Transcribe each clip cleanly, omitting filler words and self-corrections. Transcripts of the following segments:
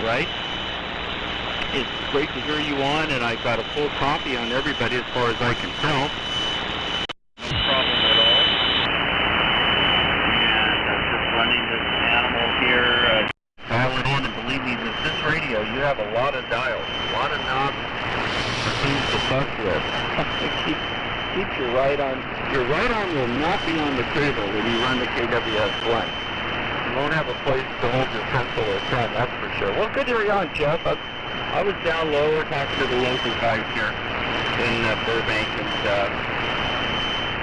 right? It's great to hear you on, and I've got a full copy on everybody as far as I can tell. No problem at all. And I'm just running this animal here. Dial it in, and believe me, with this radio, you have a lot of dials, a lot of knobs for things to fuck with. Keep your right arm. Your right arm will not be on the cable when you run the KWS blank. You won't have a place to hold your pencil or pen, that's for sure. Well, good to hear you on, Jeff. I was down lower talking to the local guys here in Burbank, and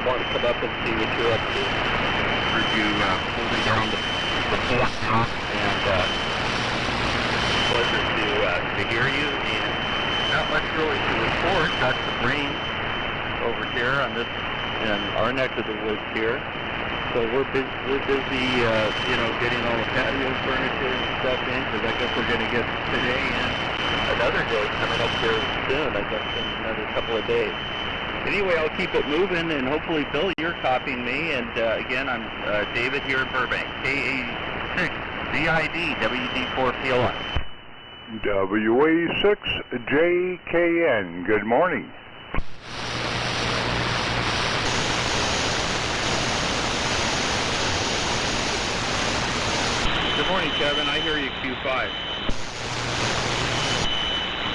wanted to come up and see what you're up to. Heard you holding down the fort now, and pleasure to hear you. And not much really to report. Got some rain over here on this, in our neck of the woods here. So we're busy, getting all the patio furniture and stuff in, because I guess we're going to get today and another day coming up here soon. I guess in another couple of days. Anyway, I'll keep it moving, and hopefully, Bill, you're copying me. And again, I'm David here in Burbank, KA6 ZID WD4PLI. WA6JKN. Good morning. Good morning, Kevin. I hear you, Q5.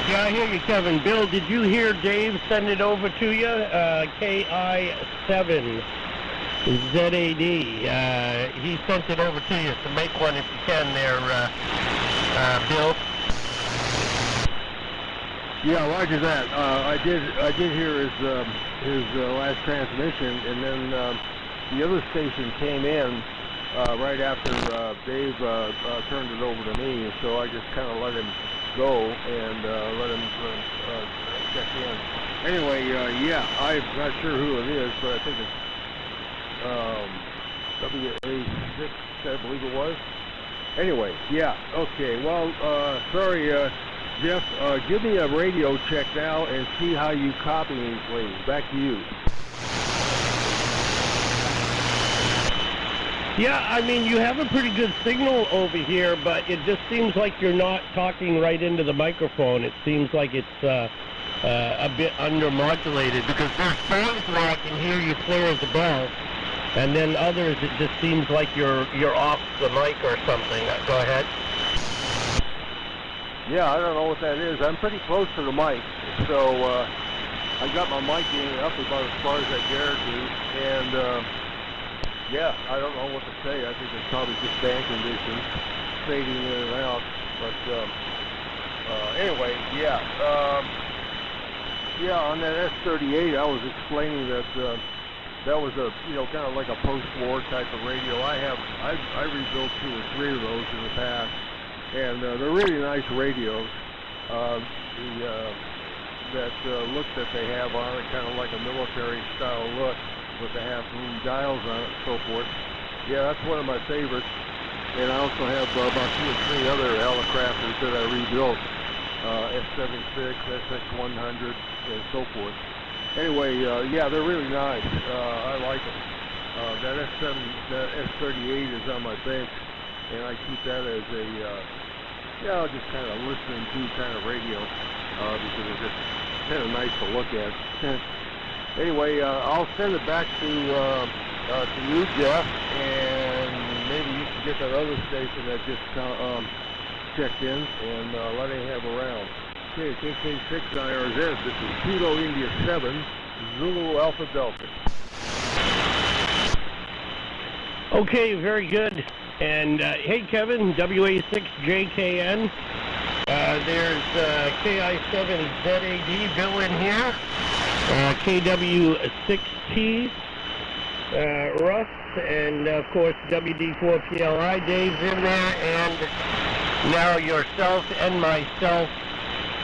Yeah, I hear you, Kevin. Bill, did you hear Dave send it over to you? KI7 ZAD. He sent it over to you, so make one if you can there, Bill. Yeah, roger that. I did hear his last transmission, and then the other station came in right after Dave turned it over to me, so I just kind of let him go and let him check in. Anyway, yeah, I'm not sure who it is, but I think it's WA6, I believe it was. Anyway, yeah, okay. Well, sorry, Jeff, give me a radio check now and see how you copy me, please. Back to you. Yeah, I mean, you have a pretty good signal over here, but it just seems like you're not talking right into the microphone. It seems like it's a bit undermodulated, because there's times where I can hear you clear as a bell, and then others it just seems like you're off the mic or something. Go ahead. Yeah, I don't know what that is. I'm pretty close to the mic, so I got my mic up about as far as I dare to, and yeah, I don't know what to say. I think it's probably just band conditions fading in and out. But anyway, yeah. Yeah, on that S38, I was explaining that that was a, kind of like a post-war type of radio. I rebuilt 2 or 3 of those in the past, and they're really nice radios. That look that they have on it, kind of like a military style look, with the half-moon dials on it and so forth. Yeah, that's one of my favorites. And I also have about 2 or 3 other Helicrafters that I rebuilt, S76, SX100, and so forth. Anyway, yeah, they're really nice. I like them. That S38 is on my bench, and I keep that as a, just kind of listening to kind of radio, because it's just kind of nice to look at. Anyway, I'll send it back to you, Jeff, and maybe you can get that other station that just checked in and let him have a round. Okay, KK6 IRZ, this is Kilo India 7, Zulu Alpha Delta. Okay, very good. And hey, Kevin, WA6JKN. There's KI7ZAD, Bill in here. KW6T, Russ, and of course WD4PLI, Dave's in there, and now yourself and myself.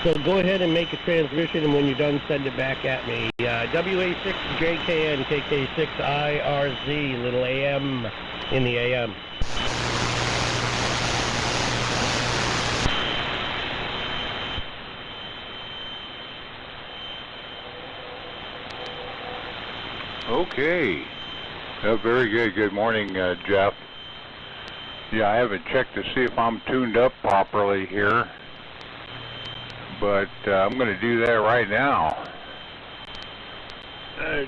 So go ahead and make a transmission, and when you're done, send it back at me. WA6JKN, KK6IRZ, little AM in the AM. Okay. Very good. Good morning, Jeff. Yeah, I haven't checked to see if I'm tuned up properly here, but I'm going to do that right now.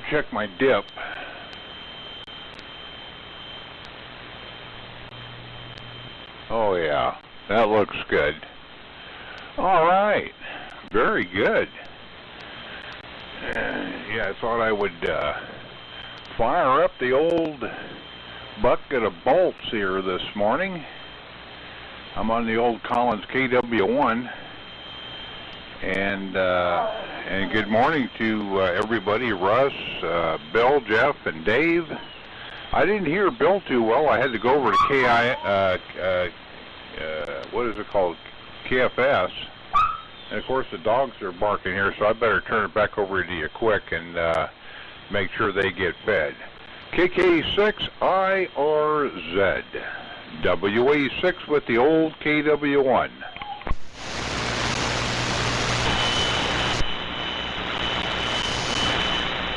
Check my dip. Oh yeah, that looks good. All right, very good. Yeah, I thought I would fire up the old bucket of bolts here this morning. I'm on the old Collins KW1, and good morning to everybody, Russ, Bill, Jeff, and Dave. I didn't hear Bill too well. I had to go over to what is it called? KFS. And of course the dogs are barking here, so I better turn it back over to you quick and make sure they get fed. KK6IRZ, WA6 with the old KW1.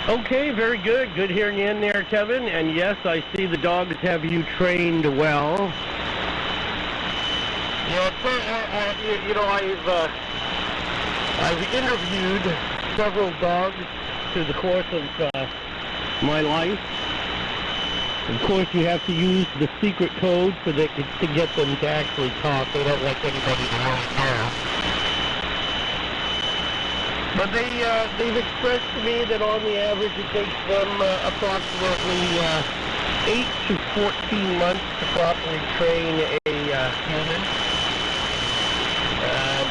Okay, very good. Good hearing you in there, Kevin. And yes, I see the dogs have you trained well. Yeah, you know, I've interviewed several dogs through the course of my life. Of course, you have to use the secret code to get them to actually talk. They don't like anybody to really know. But they've expressed to me that on the average it takes them approximately 8 to 14 months to properly train a human.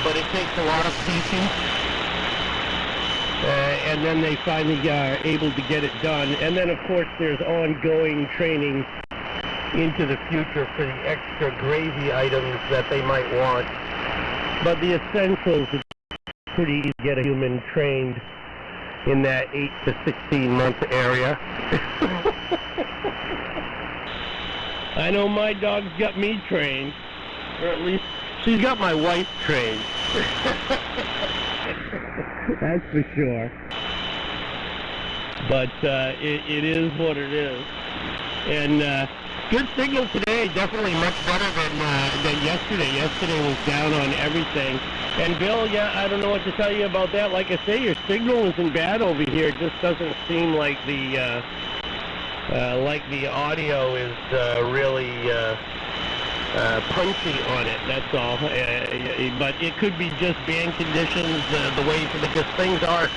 But it takes a lot of patience. And then they finally are able to get it done. And then, of course, there's ongoing training into the future for the extra gravy items that they might want. But the essentials, it's pretty easy to get a human trained in that 8 to 16 month area. I know my dog's got me trained, or at least she's got my wife trained. That's for sure. But it is what it is. And good signal today, definitely much better than yesterday. Yesterday was down on everything. And Bill, yeah, I don't know what to tell you about that. Like I say, your signal isn't bad over here. It just doesn't seem like the audio is really punchy on it, that's all. But it could be just band conditions, the way, because things are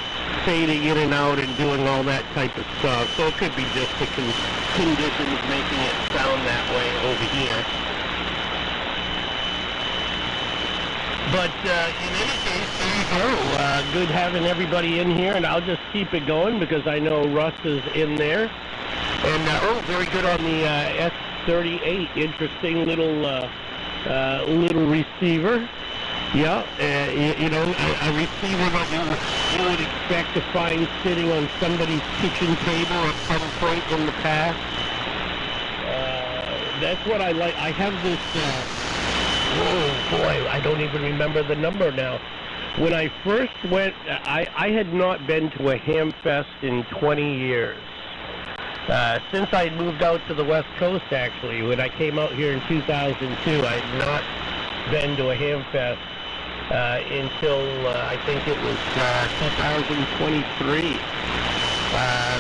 fading in and out and doing all that type of stuff. So it could be just the conditions making it sound that way over here. But in any case, there you go. Good having everybody in here, and I'll just keep it going because I know Russ is in there. And very good on the S38. Interesting little receiver. Yeah, you know, a receiver that you would expect to find sitting on somebody's kitchen table at some point in the past. That's what I like. I have this. Oh boy, I don't even remember the number now. When I first went, I had not been to a ham fest in 20 years. Since I moved out to the West Coast, actually, when I came out here in 2002, I had not been to a ham fest until I think it was 2023,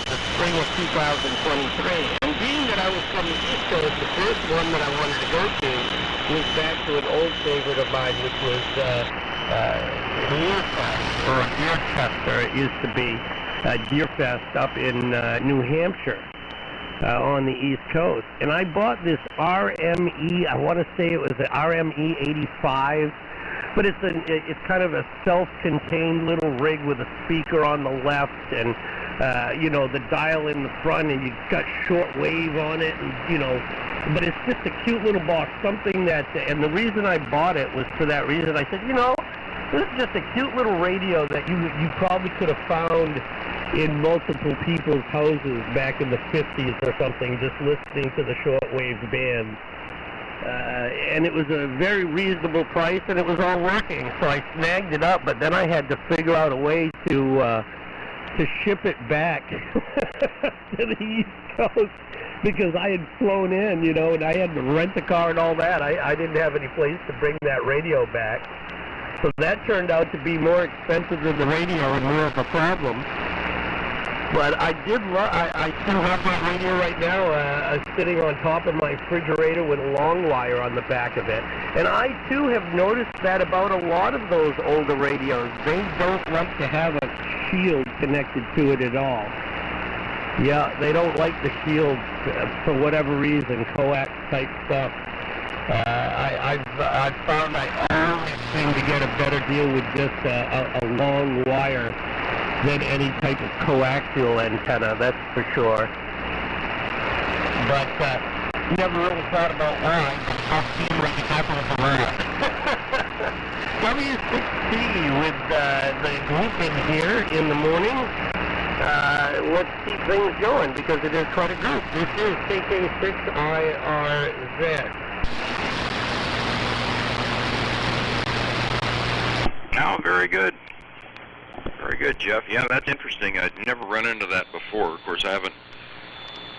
the spring of 2023. And being that I was from the East Coast, the first one that I wanted to go to was back to an old favorite of mine, which was Deerfest, or Deerchester, it used to be, Deerfest up in New Hampshire. On the East Coast, and I bought this RME. I want to say it was an RME 85, but it's kind of a self-contained little rig with a speaker on the left, and you know, the dial in the front, and you got shortwave on it, and you know, but it's just a cute little box. Something that, and the reason I bought it was for that reason. I said, you know, this is just a cute little radio that you probably could have found in multiple people's houses back in the 50s or something, just listening to the shortwave bands. And it was a very reasonable price, and it was all working, so I snagged it up, but then I had to figure out a way to to ship it back to the East Coast because I had flown in, you know, and I had to rent a car and all that. I didn't have any place to bring that radio back. So that turned out to be more expensive than the radio and more of a problem. But I still have my radio right now sitting on top of my refrigerator with a long wire on the back of it. And I, too, have noticed that about a lot of those older radios. They don't like to have a shield connected to it at all. Yeah, they don't like the shield for whatever reason, coax type stuff. I've found I always seem to get a better deal with just a long wire than any type of coaxial antenna, that's for sure. But never really thought about why. I'll see what happens with that. W6T with the group in here in the morning. Let's keep things going because it is quite a group. This is KK6IRZ. Oh, very good. Very good, Jeff. Yeah, that's interesting. I'd never run into that before. Of course, I haven't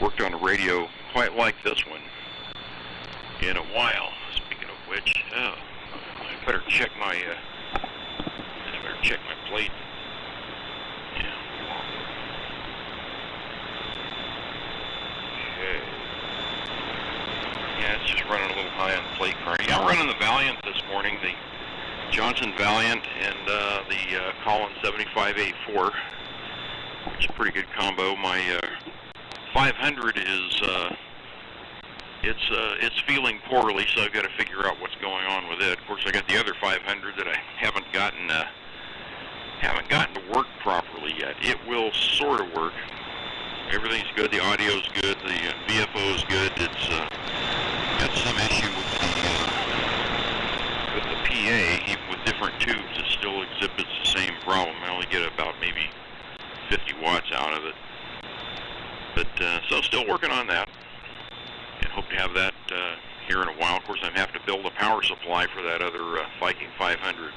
worked on a radio quite like this one in a while. Speaking of which, I better check my plate. Yeah. Okay. Yeah, it's just running a little high on the plate current. Yeah, I'm running the Valiant this morning. The Johnson Valiant and the Collins 75A4, which is a pretty good combo. My 500 is it's feeling poorly, so I've got to figure out what's going on with it. Of course, I got the other 500 that I haven't gotten to work properly yet. It will sort of work. Everything's good. The audio's good. The VFO's good. It's got some issue with the PA, even with different tubes, it still exhibits the same problem. I only get about maybe 50 watts out of it. But, so still working on that. And hope to have that here in a while. Of course, I'm having to build a power supply for that other Viking 500.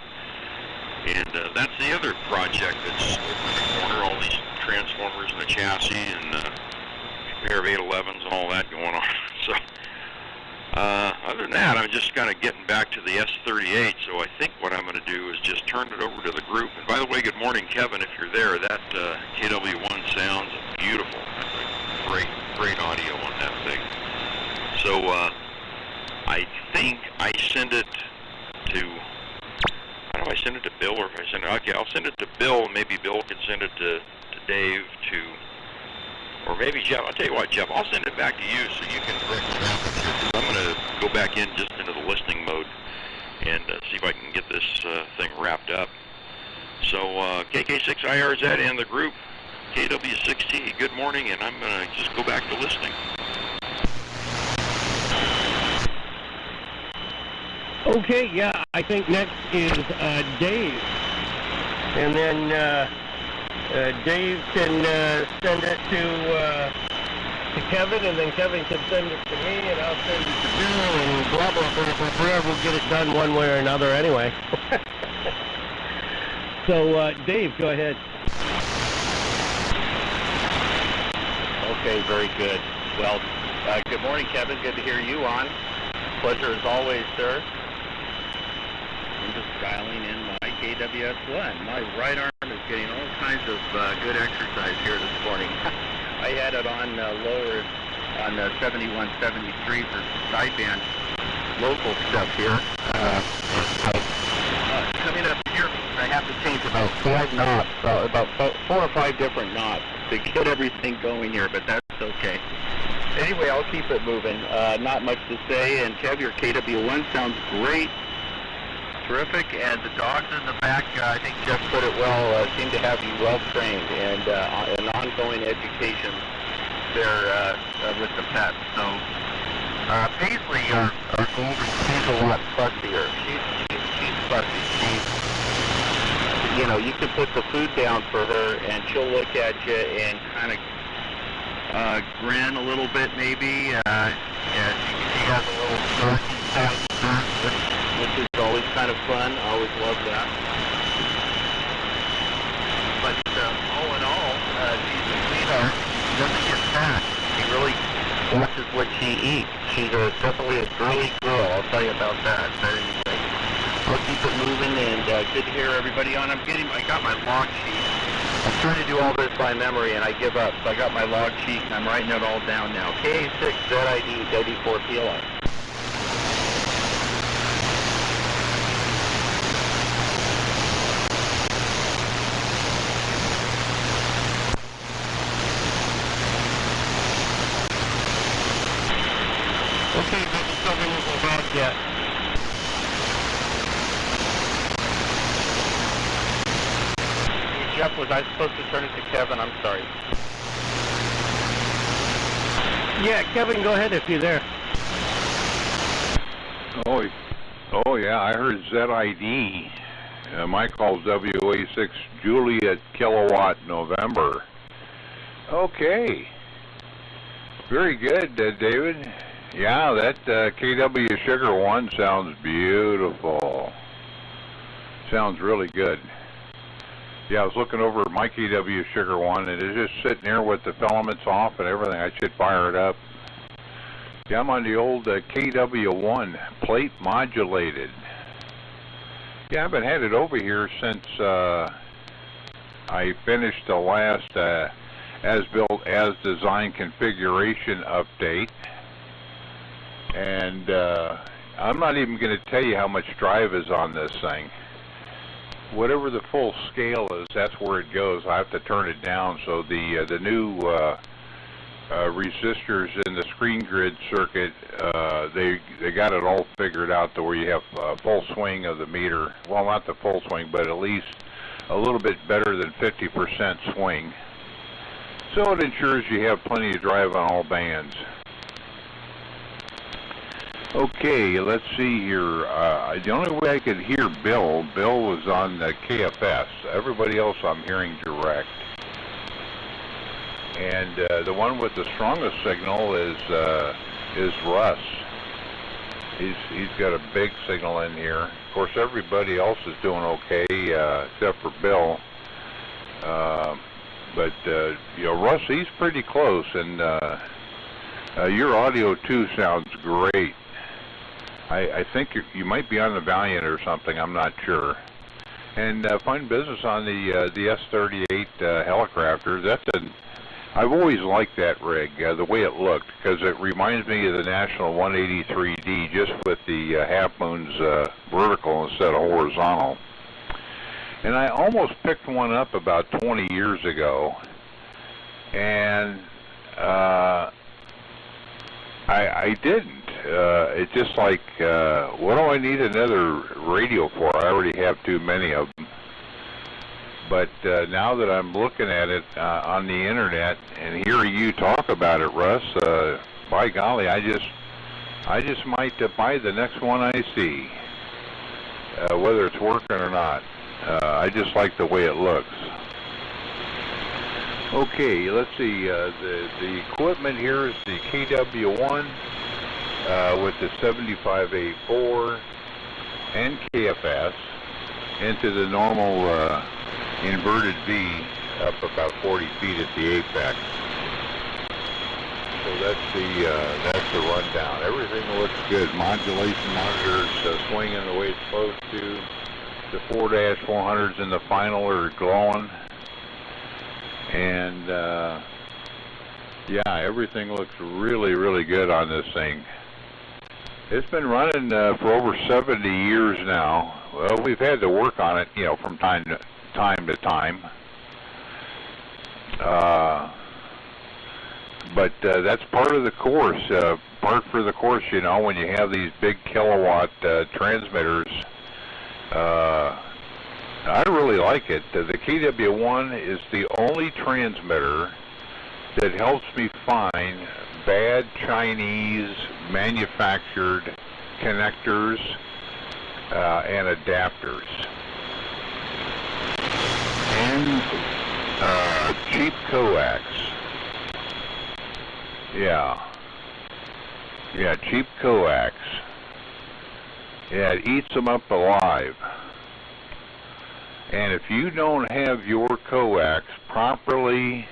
And that's the other project that's over the corner, all these transformers and the chassis and a pair of 811s and all that going on. So, other than that, I'm just kind of getting back to the S38, so I think what I'm going to do is just turn it over to the group. And by the way, good morning, Kevin, if you're there. That KW1 sounds beautiful. Great audio on that thing. So I think I send it to, how do I send it to Bill, or if I send it, okay, I'll send it to Bill, and maybe Bill can send it to Dave, or maybe Jeff. I'll tell you what, Jeff, I'll send it back to you so you can correct the graphics. I'm going to go back in just into the listening mode and see if I can get this thing wrapped up. So KK6IRZ and the group, KW6T, good morning, and I'm going to just go back to listening. Okay, yeah, I think next is Dave. And then Dave can send it to Kevin, and then Kevin can send it to me, and I'll send it to Bill, and blah, blah, blah, blah, blah. We'll get it done one way or another anyway. So, Dave, go ahead. Okay, very good. Well, good morning, Kevin. Good to hear you on. Pleasure as always, sir. I'm just dialing in my KWS-1. My right arm is getting all kinds of good exercise here this morning. I had it on lower on 7173 for sideband local stuff here. Coming up here, I have to change about 5 knots, about 4 or 5 different knots to get everything going here, but that's okay. Anyway, I'll keep it moving. Not much to say, and Kev, your KW1 sounds great. Terrific, and the dogs in the back, I think Jeff put it well, seem to have you well trained and an ongoing education there with the pets. So Paisley, our golden, she's a lot fussier. She's fussy. You know, you can put the food down for her, and she'll look at you and kind of grin a little bit, maybe. And she has a little snarky sound, which is always kind of fun. I always love that. But all in all, She's definitely a girly girl, I'll tell you about that. But anyway, I'll keep it moving, and good to hear everybody on. I got my log sheet. I'm trying to do all this by memory, and I give up. So I got my log sheet, and I'm writing it all down now. KA6ZID W4PLI. Okay, Mr. Southern isn't back yet. Jeff, was I supposed to turn it to Kevin? I'm sorry. Yeah, Kevin, go ahead if you're there. Oh yeah, I heard ZID. My call's WA6 Juliet Kilowatt November. Okay. Very good, David. Yeah, that KW Sugar 1 sounds beautiful. Sounds really good. Yeah, I was looking over at my KW Sugar 1, and it's just sitting there with the filaments off and everything. I should fire it up. Yeah, I'm on the old KW1, plate modulated. Yeah, I haven't had it over here since I finished the last as-built, as-designed configuration update. And I'm not even going to tell you how much drive is on this thing. Whatever the full scale is, that's where it goes. I have to turn it down, so the new resistors in the screen grid circuit, they got it all figured out to where you have a full swing of the meter. Well, not the full swing, but at least a little bit better than 50% swing. So it ensures you have plenty of drive on all bands. Okay, let's see here. The only way I could hear Bill was on the KFS. Everybody else I'm hearing direct. And the one with the strongest signal is Russ. He's got a big signal in here. Of course, everybody else is doing okay except for Bill. But you know, Russ, he's pretty close, and your audio too sounds great. I think you might be on the Valiant or something. I'm not sure. And fine business on the S-38 Helicrafter. I've always liked that rig, the way it looked, because it reminds me of the National 183D, just with the half moons vertical instead of horizontal. And I almost picked one up about 20 years ago, and I didn't. It's just like, what do I need another radio for? I already have too many of them. But now that I'm looking at it on the internet and hearing you talk about it, Russ, by golly, I just might buy the next one I see, whether it's working or not. I just like the way it looks. Okay, let's see. The equipment here is the KW1 with the 75A4 and KFS into the normal inverted V up about 40 feet at the apex. So that's the rundown. Everything looks good. Modulation monitors swinging the way it's supposed to. The 4-400s in the final are glowing. And yeah, everything looks really, really good on this thing. It's been running for over 70 years now. Well, we've had to work on it, you know, from time to time. But that's part of the course. Part for the course, you know, when you have these big kilowatt transmitters. I really like it. The KW1 is the only transmitter that helps me find bad Chinese manufactured connectors and adapters. And cheap coax. Yeah, cheap coax. Yeah, it eats them up alive. And if you don't have your coax properly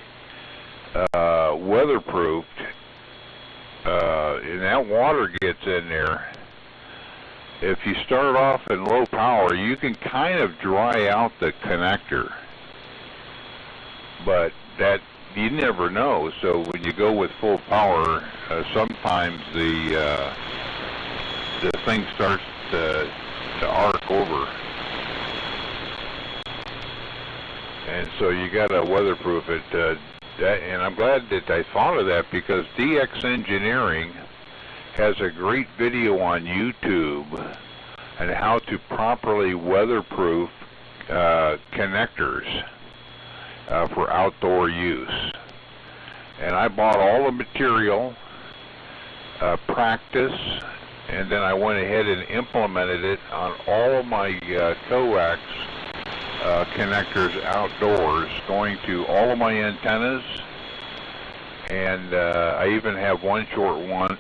weatherproofed, and that water gets in there. If you start off in low power, you can kind of dry out the connector, but that you never know. So when you go with full power, sometimes the thing starts to arc over, and so you got to weatherproof it. And I'm glad that I thought of that, because DX Engineering has a great video on YouTube on how to properly weatherproof connectors for outdoor use. And I bought all the material, practice, and then I went ahead and implemented it on all of my coax connectors outdoors, going to all of my antennas. And I even have one short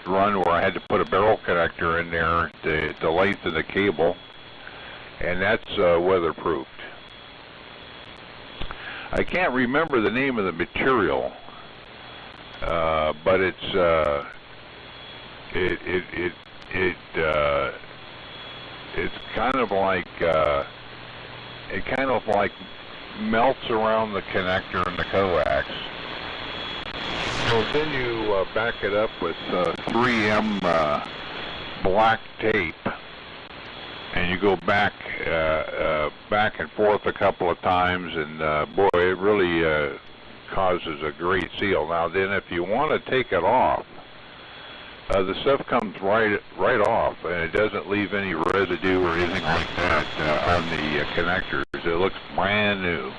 run where I had to put a barrel connector in there, the length of the cable, and that's weatherproofed. I can't remember the name of the material, but it's kind of like it kind of like melts around the connector and the coax. So then you back it up with 3M black tape, and you go back and forth a couple of times, and boy, it really causes a great seal. Now then, if you want to take it off, the stuff comes right off, and it doesn't leave any residue or anything like that on the connectors. It looks brand new.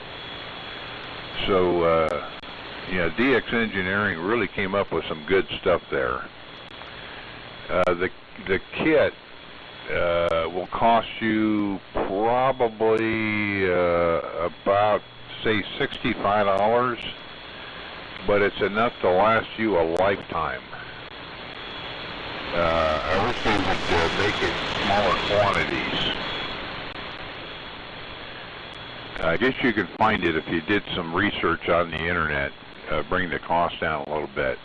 So yeah, DX Engineering really came up with some good stuff there. The kit will cost you probably about, say, $65, but it's enough to last you a lifetime. I wish they would make it smaller quantities. I guess you could find it if you did some research on the internet. Bring the cost down a little bit.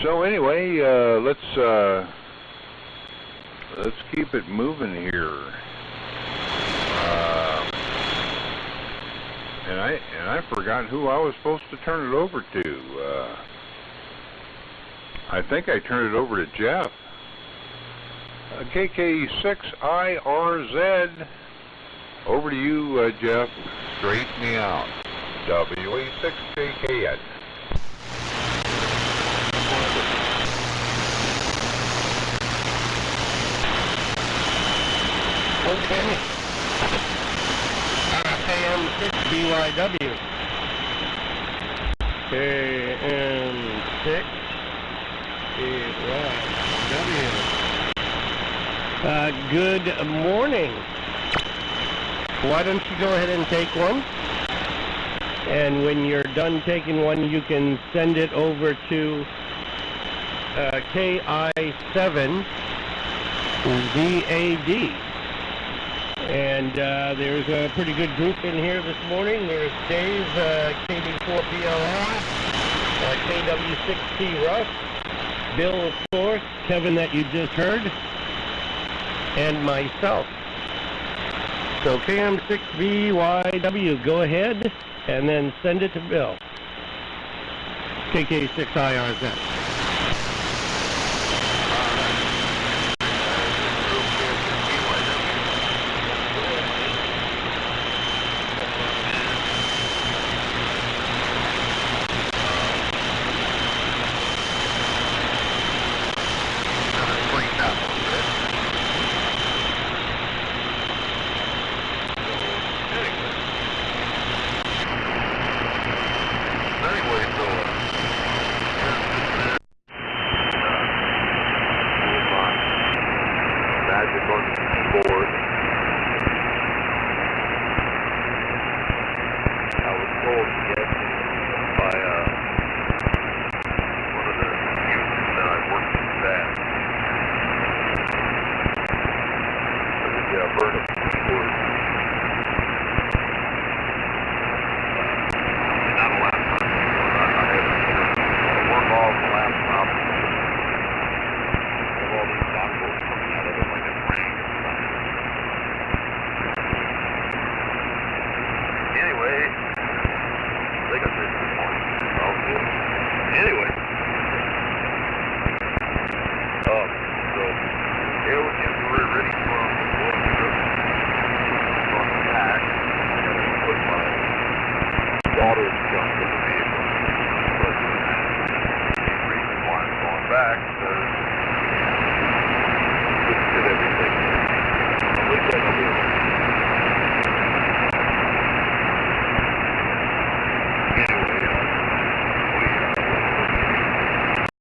So anyway, let's keep it moving here. And I forgot who I was supposed to turn it over to. I think I turned it over to Jeff. KK6IRZ. Over to you, Jeff. Straighten me out. WA6KKN. Okay. KM6BYW. KM6BYW. Good morning. Why don't you go ahead and take one? And when you're done taking one, you can send it over to KI7VAD. And there's a pretty good group in here this morning. There's Dave, KB4PLI, KW6T Russ, Bill, of course, Kevin that you just heard, and myself. So KM6VYW, go ahead and then send it to Bill. KK6IRZ.